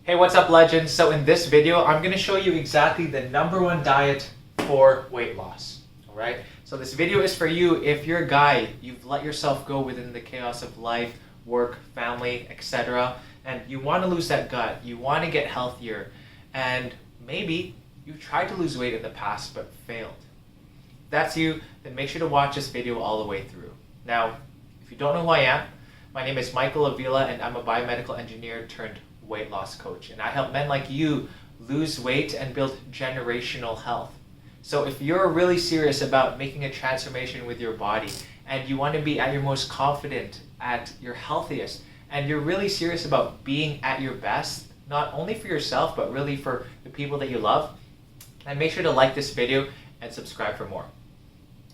Hey, what's up, legends? So in this video, I'm going to show you exactly the #1 diet for weight loss. All right. So this video is for you if you're a guy, you've let yourself go within the chaos of life, work, family, etc., and you want to lose that gut, you want to get healthier, and maybe you've tried to lose weight in the past but failed. If that's you, then make sure to watch this video all the way through. Now, if you don't know who I am, my name is Michael Avila, and I'm a biomedical engineer turned weight loss coach, and I help men like you lose weight and build generational health. So if you're really serious about making a transformation with your body and you want to be at your most confident, at your healthiest, and you're really serious about being at your best, not only for yourself but really for the people that you love, then make sure to like this video and subscribe for more.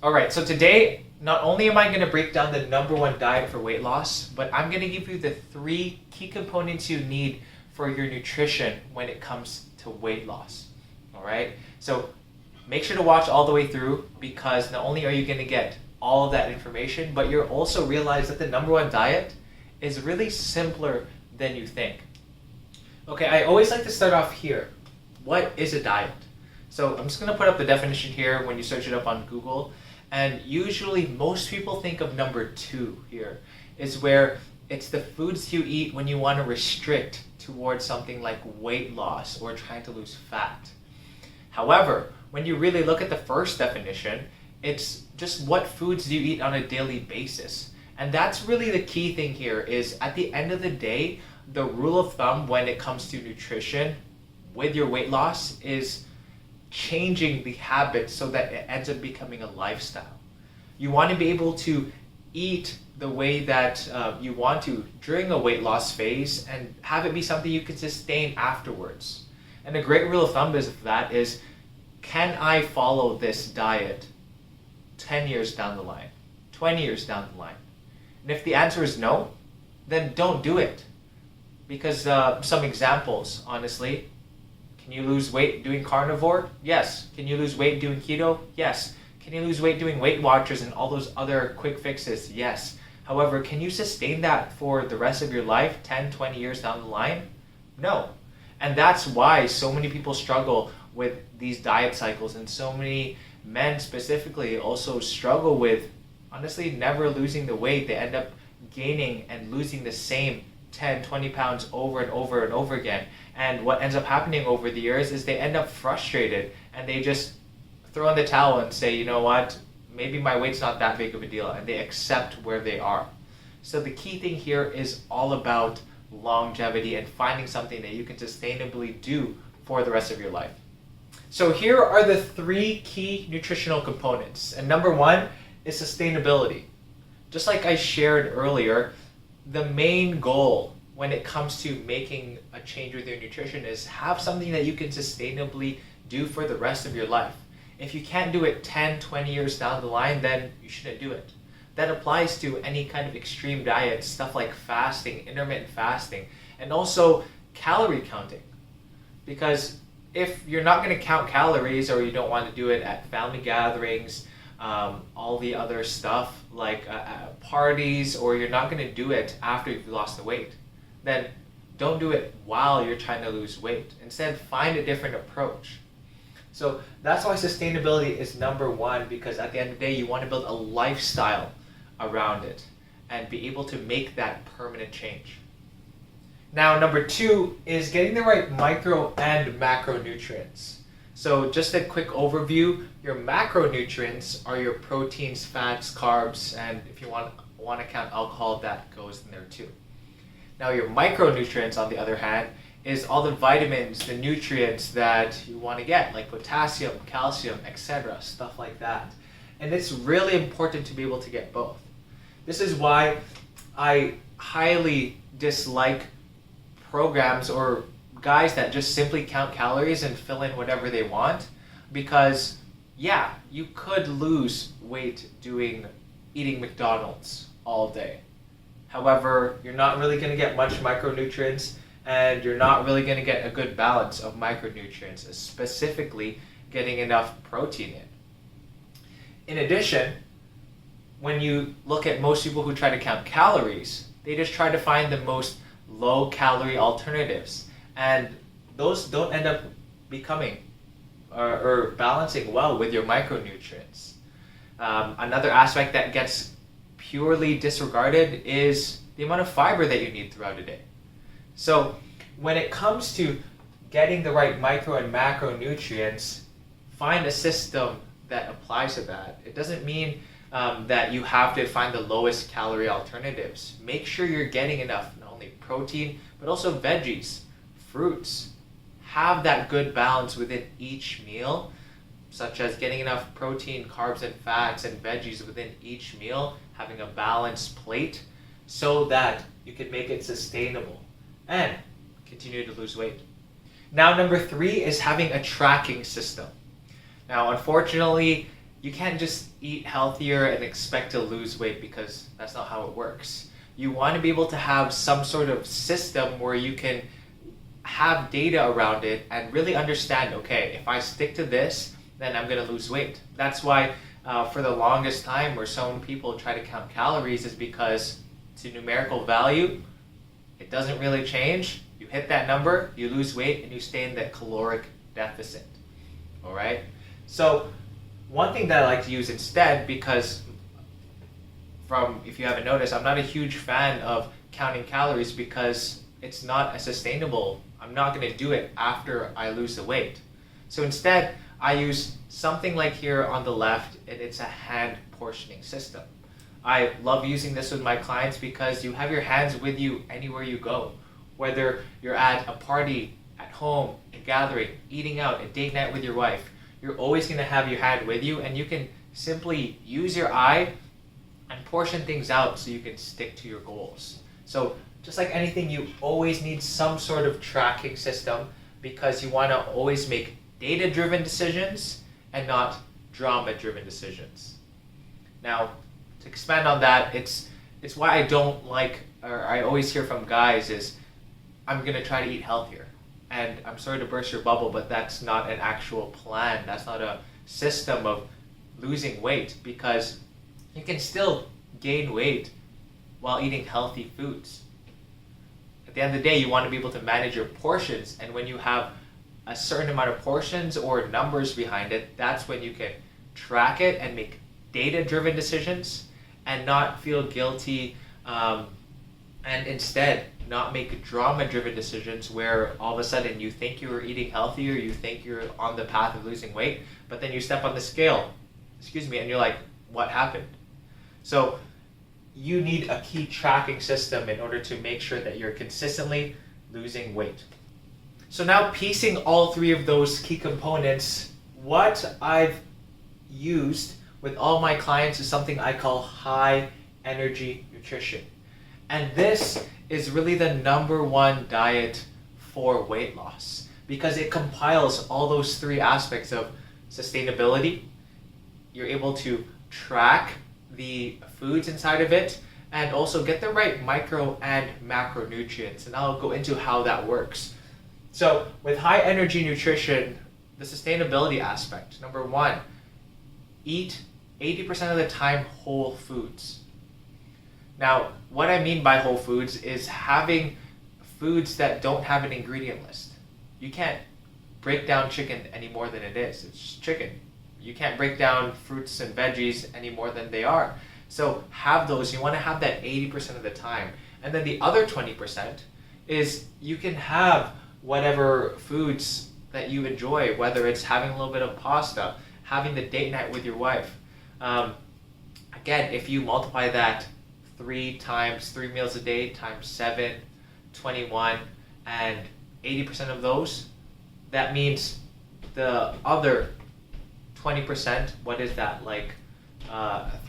Alright, so today not only am I going to break down the #1 diet for weight loss, but I'm going to give you the 3 key components you need for your nutrition when it comes to weight loss. Alright, so make sure to watch all the way through, because not only are you going to get all of that information, but you'll also realize that the #1 diet is really simpler than you think. Okay, I always like to start off here. What is a diet? So I'm just going to put up the definition here when you search it up on Google. And usually most people think of #2 here, is where it's the foods you eat when you want to restrict towards something like weight loss or trying to lose fat. However, when you really look at the first definition, it's just what foods do you eat on a daily basis. And that's really the key thing here, is at the end of the day, the rule of thumb when it comes to nutrition with your weight loss is changing the habits so that it ends up becoming a lifestyle. You want to be able to eat the way that you want to during a weight loss phase and have it be something you can sustain afterwards. And a great rule of thumb is that is, can I follow this diet 10 years down the line, 20 years down the line? And if the answer is no, then don't do it. Because some examples, honestly, can you lose weight doing carnivore? Yes. Can you lose weight doing keto? Yes. Can you lose weight doing Weight Watchers and all those other quick fixes? Yes. However, can you sustain that for the rest of your life, 10, 20 years down the line? No. And that's why so many people struggle with these diet cycles, and so many men specifically also struggle with, honestly, never losing the weight. They end up gaining and losing the same 10, 20 pounds over and over and over again. And what ends up happening over the years is they end up frustrated and they just throw in the towel and say, you know what, maybe my weight's not that big of a deal, and they accept where they are. So the key thing here is all about longevity and finding something that you can sustainably do for the rest of your life. So here are the 3 key nutritional components. And #1 is sustainability. Just like I shared earlier, the main goal when it comes to making a change with your nutrition is have something that you can sustainably do for the rest of your life. If you can't do it 10, 20 years down the line, then you shouldn't do it. That applies to any kind of extreme diet, stuff like fasting, intermittent fasting, and also calorie counting. Because if you're not going to count calories, or you don't want to do it at family gatherings, all the other stuff like parties, or you're not going to do it after you've lost the weight, then don't do it while you're trying to lose weight. Instead, find a different approach. So that's why sustainability is #1, because at the end of the day, you want to build a lifestyle around it and be able to make that permanent change. Now, #2 is getting the right micro and macronutrients. So just a quick overview, your macronutrients are your proteins, fats, carbs, and if you want to count alcohol, that goes in there too. Now your micronutrients, on the other hand, is all the vitamins, the nutrients that you want to get, like potassium, calcium, etc., stuff like that. And it's really important to be able to get both. This is why I highly dislike programs or guys that just simply count calories and fill in whatever they want, because yeah, you could lose weight eating McDonald's all day. However, you're not really going to get much micronutrients, and you're not really going to get a good balance of micronutrients, specifically getting enough protein in. In addition, when you look at most people who try to count calories, they just try to find the most low calorie alternatives. and those don't end up becoming or balancing well with your micronutrients. Another aspect that gets purely disregarded is the amount of fiber that you need throughout a day. So when it comes to getting the right micro and macronutrients, find a system that applies to that. It doesn't mean that you have to find the lowest calorie alternatives. Make sure you're getting enough, not only protein, but also veggies, fruits. Have that good balance within each meal, such as getting enough protein, carbs, and fats and veggies within each meal, having a balanced plate so that you can make it sustainable and continue to lose weight. Now, number 3 is having a tracking system. Now, unfortunately, you can't just eat healthier and expect to lose weight because that's not how it works. You want to be able to have some sort of system where you can have data around it and really understand, okay, if I stick to this, then I'm going to lose weight. That's why for the longest time where some people try to count calories is because it's a numerical value. It doesn't really change. You hit that number, you lose weight, and you stay in that caloric deficit. All right? So one thing that I like to use instead, because if you haven't noticed, I'm not a huge fan of counting calories because it's not as sustainable. I'm not going to do it after I lose the weight. So instead, I use something like here on the left, and it's a hand portioning system. I love using this with my clients because you have your hands with you anywhere you go. Whether you're at a party, at home, a gathering, eating out, a date night with your wife, you're always going to have your hand with you, and you can simply use your eye and portion things out so you can stick to your goals. So just like anything, you always need some sort of tracking system because you want to always make data-driven decisions and not drama-driven decisions. Now, to expand on that, it's why I don't like, or I always hear from guys is, I'm going to try to eat healthier. And I'm sorry to burst your bubble, but that's not an actual plan. That's not a system of losing weight, because you can still gain weight while eating healthy foods. At the end of the day, you want to be able to manage your portions, and when you have a certain amount of portions or numbers behind it, that's when you can track it and make data-driven decisions and not feel guilty, and instead not make drama-driven decisions where all of a sudden you think you're eating healthier, you think you're on the path of losing weight, but then you step on the scale, and you're like, what happened? So you need a key tracking system in order to make sure that you're consistently losing weight. So now, piecing all 3 of those key components, what I've used with all my clients is something I call high energy nutrition. And this is really the number 1 diet for weight loss because it compiles all those 3 aspects of sustainability. You're able to track the foods inside of it and also get the right micro and macronutrients. And I'll go into how that works. So with high energy nutrition, the sustainability aspect, number 1, eat 80% of the time whole foods. Now, what I mean by whole foods is having foods that don't have an ingredient list. You can't break down chicken any more than it is. It's chicken. You can't break down fruits and veggies any more than they are. So have those. You want to have that 80% of the time. And then the other 20% is you can have whatever foods that you enjoy, whether it's having a little bit of pasta, having the date night with your wife. Again, if you multiply that 3 meals a day times 7, 21, and 80% of those, that means the other 20%, what is that, like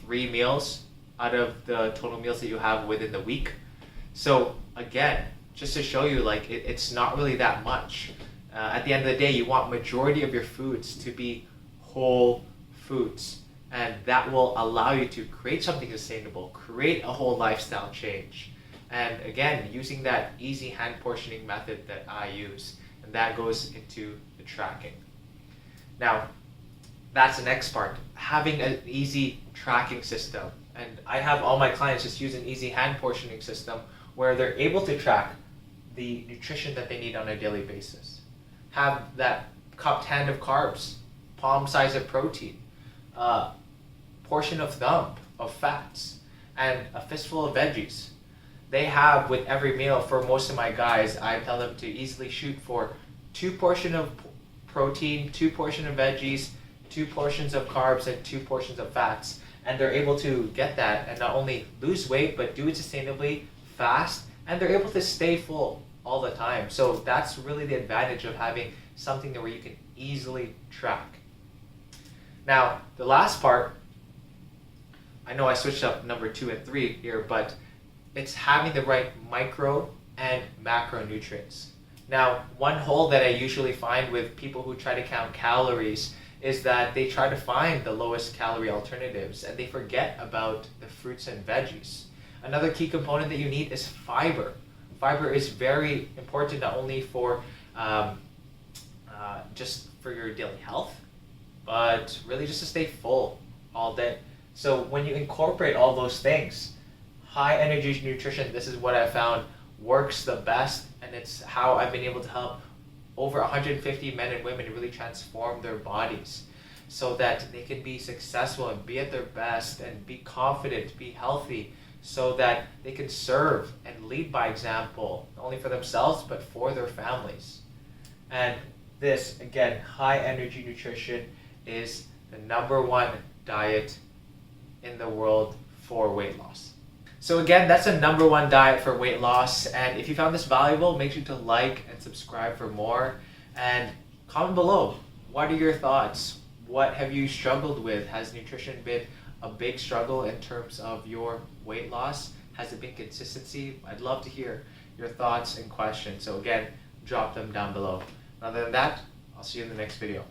3 meals out of the total meals that you have within the week. So again, just to show you, like it's not really that much. At the end of the day, you want majority of your foods to be whole foods. And that will allow you to create something sustainable, create a whole lifestyle change. And again, using that easy hand portioning method that I use. And that goes into the tracking. Now, that's the next part, having an easy tracking system. And I have all my clients just use an easy hand portioning system where they're able to track the nutrition that they need on a daily basis. Have that cupped hand of carbs, palm size of protein, portion of thumb of fats, and a fistful of veggies. They have with every meal. For most of my guys, I tell them to easily shoot for 2 portions of protein, 2 portions of veggies, 2 portions of carbs, and 2 portions of fats. And they're able to get that and not only lose weight, but do it sustainably, fast, and they're able to stay full all the time. So that's really the advantage of having something where you can easily track. Now, the last part, I know I switched up number 2 and 3 here, but it's having the right micro and macronutrients. Now, one hole that I usually find with people who try to count calories is that they try to find the lowest calorie alternatives and they forget about the fruits and veggies. Another key component that you need is fiber. Fiber is very important not only for just for your daily health, but really just to stay full all day. So when you incorporate all those things, high energy nutrition, this is what I found works the best, and it's how I've been able to help over 150 men and women really transform their bodies so that they can be successful and be at their best and be confident, be healthy, so that they can serve and lead by example, not only for themselves, but for their families. And this, again, high energy nutrition is the #1 diet in the world for weight loss. So again, that's a #1 diet for weight loss. And if you found this valuable, make sure to like and subscribe for more. And comment below. What are your thoughts? What have you struggled with? Has nutrition been a big struggle in terms of your weight loss? Has it been consistency? I'd love to hear your thoughts and questions. So again, drop them down below. Other than that, I'll see you in the next video.